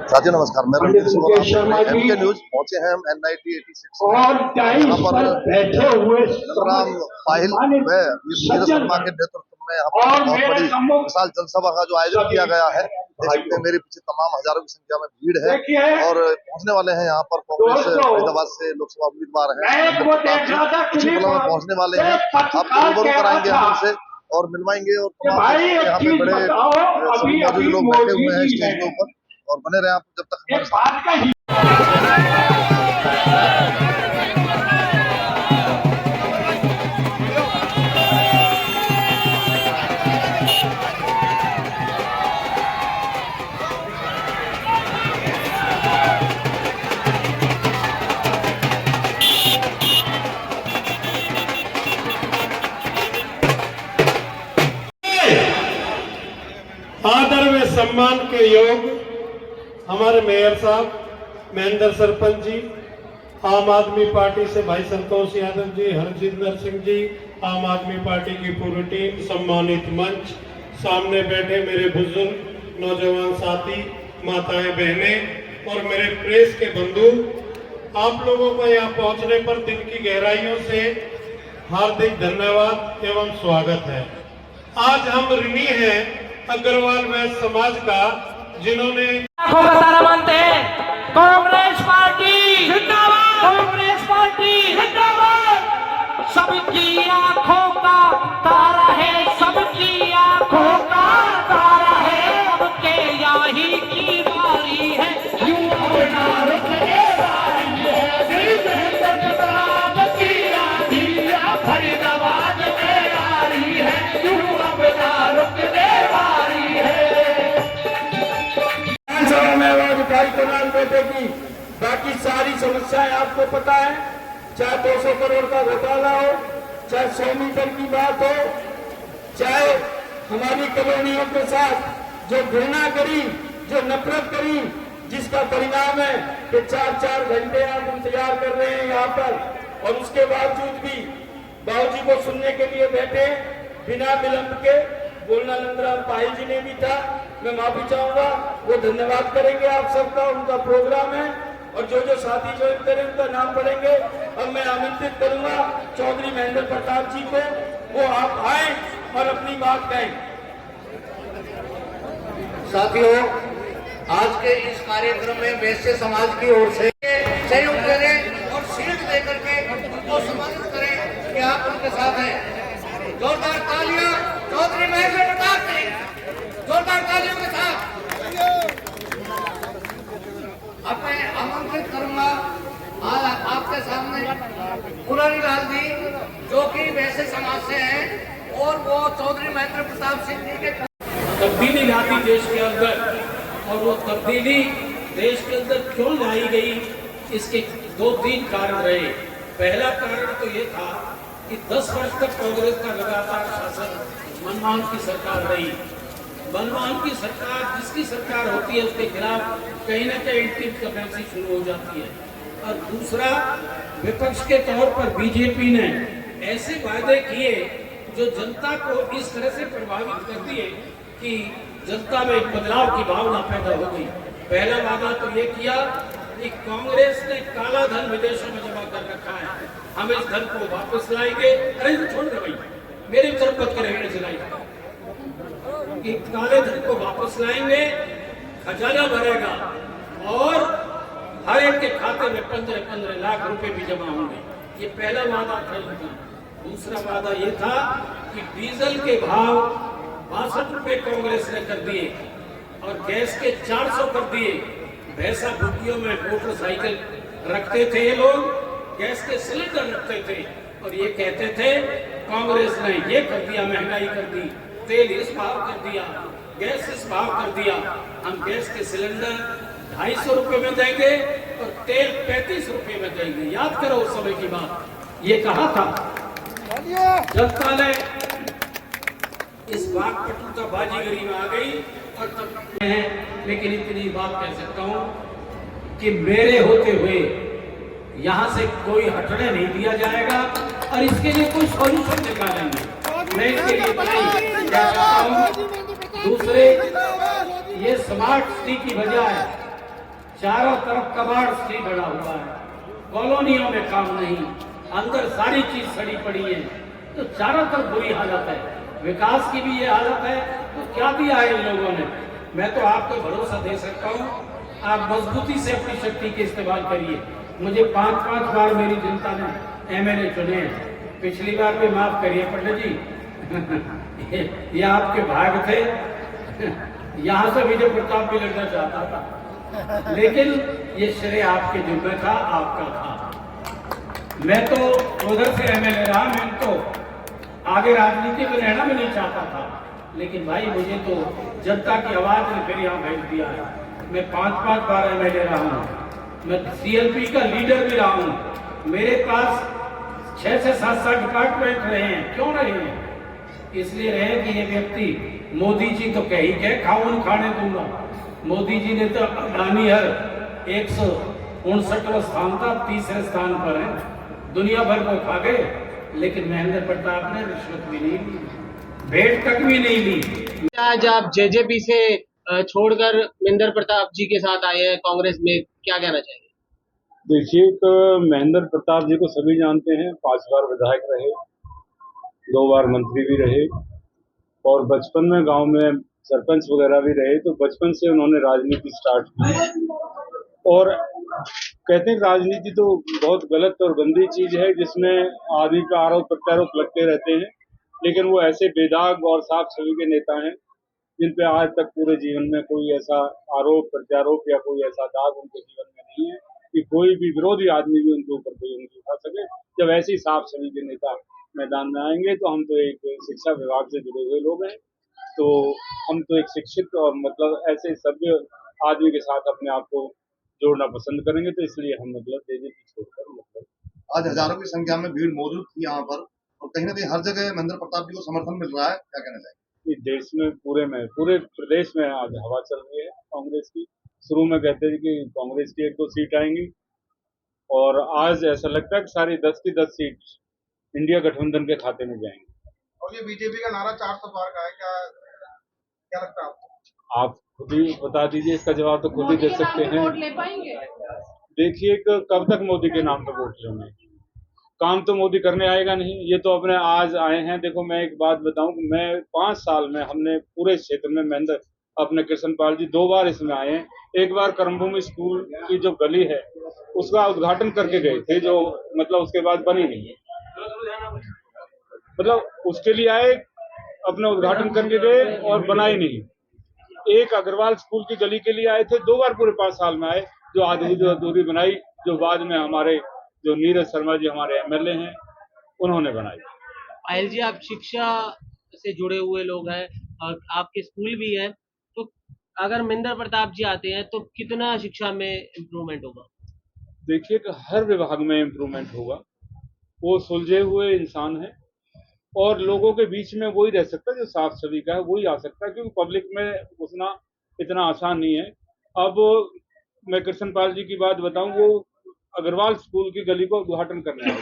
साथियों नमस्कार, मैं रणजीत सिंह एमके न्यूज पहुंचे हैं हम NIT 86 यहाँ पर राम पाहिल व नीरज शर्मा के नेतृत्व में यहाँ पर बहुत बड़ी विशाल जनसभा का जो आयोजन किया गया है। देख सकते हैं मेरे पीछे तमाम हजारों की संख्या में भीड़ है और पहुंचने वाले हैं यहाँ पर कांग्रेस फरीदाबाद से लोकसभा उम्मीदवार हैं, कुछ ही पलों में पहुंचने वाले हैं। आपको रूबरू कराएंगे हम उनसे और मिलवाएंगे और तमाम यहाँ पे बड़े सभी मौजूद लोग बैठे हुए हैं स्टेज के ऊपर और बने रहे आप जब तक हमारे साथ। आदर व सम्मान के योग हमारे मेयर साहब, महेंद्र सरपंच जी, आम आदमी पार्टी से भाई संतोष यादव जी, हरजिंदर सिंह जी, आम आदमी पार्टी की पूरी टीम, सम्मानित मंच, सामने बैठे मेरे बुजुर्ग नौजवान साथी, माताएं बहनें और मेरे प्रेस के बंधु, आप लोगों को यहाँ पहुंचने पर दिल की गहराइयों से हार्दिक धन्यवाद एवं स्वागत है। आज हम ऋणी हैं अग्रवाल वैश्य समाज का, जिन्होंने आंखों का तारा मानते हैं। कांग्रेस पार्टी जिंदाबाद, कांग्रेस पार्टी जिंदाबाद। सबकी आंखों का तारा है, सबकी आंखों का तारा है। सबके यही की बारी है, फरीदाबाद में आ रही है, यूं अपना रुक दे बैठेगी। बाकी सारी समस्याएं आपको पता है, चाहे 200 करोड़ का घोटाला हो, चाहे 100 मीटर की बात हो, चाहे हमारी कॉलोनियों के साथ जो घृणा करी, जो नफरत करी, जिसका परिणाम है कि 4-4 घंटे आप इंतजार कर रहे हैं यहाँ पर और उसके बावजूद भी बाबूजी को सुनने के लिए बैठे बिना विलंब के। बोलना नंदराम पाहिल जी ने भी था, मैं माफी चाहूंगा, वो धन्यवाद करेंगे आप सबका, उनका प्रोग्राम है और जो साथी ज्वाइन करें उनका नाम पढ़ेंगे। अब मैं आमंत्रित करूंगा चौधरी महेंद्र प्रताप जी को, वो आप आए और अपनी बात कहें। साथियों, आज के इस कार्यक्रम में वैश्य समाज की ओर से सहयोग करें और शील्ड देकर के उनको सम्मानित करें कि आप उनके साथ हैं। जोरदार तालियां चौधरी महेंद्र प्रताप जी, जोरदार तालियों के साथ। अब मैं आमंत्रित करूंगा आज आपके सामने पुरानी लाल जी, जो कि वैसे समाज से हैं और वो चौधरी महेंद्र प्रताप सिंह जी के तब्दीली लाती देश के अंदर, और वो तब्दीली देश के अंदर क्यों लाई गई, इसके 2-3 कारण रहे। पहला कारण तो ये था कि 10 वर्ष तक कांग्रेस का लगातार शासन मनमान की सरकार रही। मनमान की सरकार, जिसकी सरकार होती है उसके खिलाफ कहीं न कहीं इंटरवेंसी शुरू हो जाती है। और दूसरा, विपक्ष के तौर पर बीजेपी ने ऐसे वायदे किए जो जनता को इस तरह से प्रभावित कर दिए कि जनता में एक बदलाव की भावना पैदा हो गई। पहला वादा तो ये किया कि कांग्रेस ने काला धन विदेशों में जमा कर रखा है, हम इस धन को वापस लाएंगे। अरे छोड़ दे भाई, मेरी तरफ मत करेंगे चलाएंगे कि काले धन को वापस लाएंगे, खजाना भरेगा और हर एक के खाते में 15-15 लाख रुपए भी जमा होंगे। ये पहला वादा था। दूसरा वादा ये था कि डीजल के भाव 62 रुपए कांग्रेस ने कर दिए और गैस के 400 कर दिए। भैंसा भुग्गियों में मोटरसाइकिल रखते थे ये लोग, गैस के सिलेंडर रखते थे और ये कहते थे कांग्रेस ने ये कर दिया, महंगाई कर दी, तेल इस भाव कर दिया, गैस इस भाव कर दिया। हम गैस के सिलेंडर 250 रुपए में देंगे और तेल 35 रुपए में देंगे। याद करो उस समय की बात, ये कहा था। जनता ने इस बात पर बाजीगरी में आ गई और तब है, लेकिन इतनी बात कह सकता हूं कि मेरे होते हुए यहाँ से कोई हटने नहीं दिया जाएगा और इसके लिए कोई सॉल्यूशन निकालेंगे। मैं इसके लिए दूसरे ये स्मार्ट सिटी की बजाय चारों तरफ कबाड़ सी बना हुआ है, कॉलोनियों में काम नहीं, अंदर सारी चीज सड़ी पड़ी है, तो चारों तरफ बुरी हालत है। विकास की भी ये हालत है, तो क्या दिया है इन लोगों ने? मैं तो आपको भरोसा दे सकता हूँ, आप मजबूती से अपनी शक्ति के इस्तेमाल करिए। मुझे 5-5 बार मेरी जनता ने एमएलए चुने हैं, पिछली बार भी माफ करिए पंडित जी ये आपके भाग थे यहाँ से विजय प्रताप भी लड़ना चाहता था, लेकिन ये श्रेय आपके जिम्मे था, आपका था। मैं तो उधर से एमएलए रहा, मैं तो आगे राजनीति में रहना भी नहीं चाहता था, लेकिन भाई मुझे तो जनता की आवाज ने फिर यहाँ भेज दिया है। मैं 5-5 बार एमएलए रहा हूँ, मैं सीएलपी का लीडर भी रहा हूँ, मेरे पास 6 से 7 डिपार्टमेंट रहे हैं। क्यों रहे हैं? इसलिए रहे कि ये व्यक्ति, मोदी जी तो कह ही कह खाऊं खाने दूंगा। मोदी जी ने तो अडानी हर 159वां स्थान था, 3रे स्थान पर है, दुनिया भर को खा गए, लेकिन महेंद्र प्रताप ने रिश्वत भी नहीं ली, भेंट तक भी नहीं ली। आज आप जेजेपी से छोड़कर महेंद्र प्रताप जी के साथ आए हैं कांग्रेस में, क्या कहना चाहिए? देखिए, तो महेंद्र प्रताप जी को सभी जानते हैं, 5 बार विधायक रहे, 2 बार मंत्री भी रहे, और बचपन में गांव में सरपंच वगैरह भी रहे। तो बचपन से उन्होंने राजनीति स्टार्ट की, और कहते हैं राजनीति तो बहुत गलत और गंदी चीज है, जिसमें आदमी पे आरोप प्रत्यारोप लगते रहते हैं, लेकिन वो ऐसे बेदाग और साफ छवि के नेता हैं जिन पे आज तक पूरे जीवन में कोई ऐसा आरोप प्रत्यारोप या कोई ऐसा दाग उनके जीवन में नहीं है कि कोई भी विरोधी आदमी भी उनके ऊपर कोई उंगली उठा सके। जब ऐसी साफ छवि के नेता मैदान में आएंगे, तो हम तो एक शिक्षा विभाग से जुड़े हुए लोग हैं, तो हम तो एक शिक्षित और मतलब ऐसे सभ्य आदमी के साथ अपने आप को जोड़ना पसंद करेंगे। तो इसलिए हम मतलब जेजेपी छोड़कर मतलब आज हजारों की संख्या में भीड़ मौजूद थी यहाँ पर, और कहीं ना कहीं हर जगह महेंद्र प्रताप जी को समर्थन मिल रहा है, क्या कहना चाहिए? देश में पूरे प्रदेश में आज हवा चल रही है कांग्रेस की। शुरू में कहते थे कि कांग्रेस की 1-2 सीट आएंगी, और आज ऐसा लगता है कि सारी 10 की 10 सीट इंडिया गठबंधन के खाते में जाएंगी। और ये बीजेपी का नारा 400 पार का है, क्या क्या लगता है आपको? आप खुद ही बता दीजिए, इसका जवाब तो खुद ही दे सकते हैं। देखिए, कब तक मोदी के नाम पर वोट लेंगे? काम तो मोदी करने आएगा नहीं, ये तो अपने आज आए हैं। देखो, मैं एक बात बताऊं कि मैं 5 साल में हमने पूरे क्षेत्र में महेंद्र अपने कृष्णपाल जी 2 बार इसमें आए हैं। एक बार कर्मभूमि स्कूल की जो गली है उसका उद्घाटन करके गए थे, जो मतलब उसके बाद बनी नहीं है, मतलब उसके लिए आए, अपना उद्घाटन करके गए और बनाई नहीं। एक अग्रवाल स्कूल की गली के लिए आए थे, 2 बार पूरे 5 साल में आए, जो अधूरी बनाई, जो बाद में हमारे जो नीरज शर्मा जी हमारे एमएलए हैं उन्होंने बनाई। पायल जी, आप शिक्षा से जुड़े हुए लोग हैं और आपके स्कूल भी है, तो अगर महेंद्र प्रताप जी आते हैं तो कितना शिक्षा में इम्प्रूवमेंट होगा? देखिए कि हर विभाग में इम्प्रूवमेंट होगा। वो सुलझे हुए इंसान है, और लोगों के बीच में वही रह सकता है जो साफ छवि का है, वही आ सकता है, क्योंकि पब्लिक में घुसना इतना आसान नहीं है। अब मैं कृष्णपाल जी की बात बताऊं, वो अग्रवाल स्कूल की गली को उद्घाटन करने आए,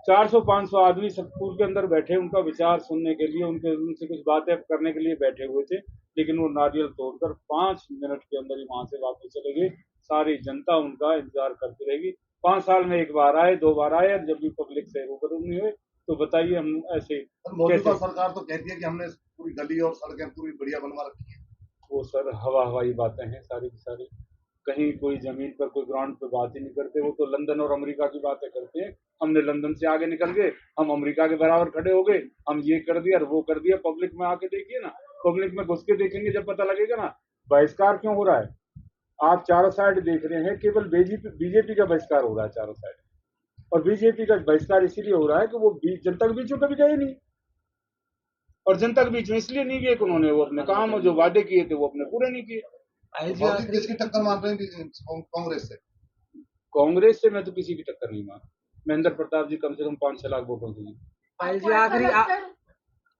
400-500 आदमी स्कूल के अंदर बैठे, उनका विचार सुनने के लिए, उनसे कुछ बातें करने के लिए बैठे हुए थे, लेकिन वो नारियल तोड़कर 5 मिनट के अंदर ही वहां से वापस चले गए। सारी जनता उनका इंतजार करती रहेगी। 5 साल में 1 बार आए, 2 बार आए, जब भी पब्लिक से रूबरू नहीं हुए, तो बताइए हम ऐसे मौजूदा सरकार तो कहती है कि हमने पूरी गली और सड़कें पूरी बढ़िया बनवा रखी है। वो सर हवाई बातें हैं सारी की सारी, कहीं कोई जमीन पर कोई ग्राउंड पे बात ही नहीं करते। वो तो लंदन और अमेरिका की बातें करते हैं। हमने लंदन से आगे निकल गए, हम अमेरिका के बराबर खड़े हो गए, हम ये कर दिया और वो कर दिया। पब्लिक में आके देखिए ना, पब्लिक में घुस के देखेंगे, जब पता लगेगा ना बहिष्कार क्यों हो रहा है। आप चारों साइड देख रहे हैं, केवल बीजेपी का बहिष्कार हो रहा है चारों साइड, और बीजेपी का बहिष्कार इसीलिए हो रहा है कि वो जनता के बीच में कभी गए नहीं, और जनता के बीच में इसलिए नहीं गए कि उन्होंने वो अपने काम जो वादे किए थे वो अपने पूरे नहीं किए। किसकी टक्कर मान रहे हैं कांग्रेस से? कांग्रेस से मैं तो किसी की टक्कर नहीं मान। महेंद्र प्रताप जी कम से कम 5-6 लाख वोटों से। पायल जी,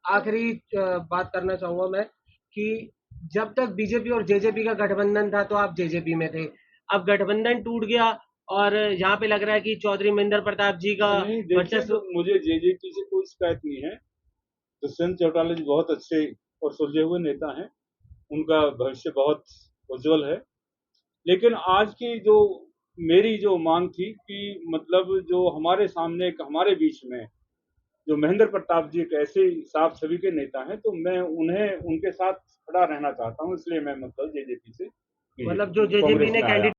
आखिरी बात करना चाहूंगा मैं कि जब तक बीजेपी और जेजेपी का गठबंधन था तो आप जेजेपी में थे, अब गठबंधन टूट गया और यहाँ पे लग रहा है कि चौधरी महेंद्र प्रताप जी का वर्चस्व। मुझे जेजेपी से कोई शिकायत नहीं है। दुष्यंत चौटाला जी बहुत अच्छे और सुलझे हुए नेता हैं, उनका भविष्य बहुत उज्जवल है, लेकिन आज की जो मेरी जो मांग थी कि मतलब जो हमारे सामने हमारे बीच में जो महेंद्र प्रताप जी एक ऐसे साफ छवि के नेता हैं, तो मैं उन्हें उनके साथ खड़ा रहना चाहता हूं, इसलिए मैं मतलब जेजेपी से मतलब जो जेजेपी ने कांग्रेस में आया।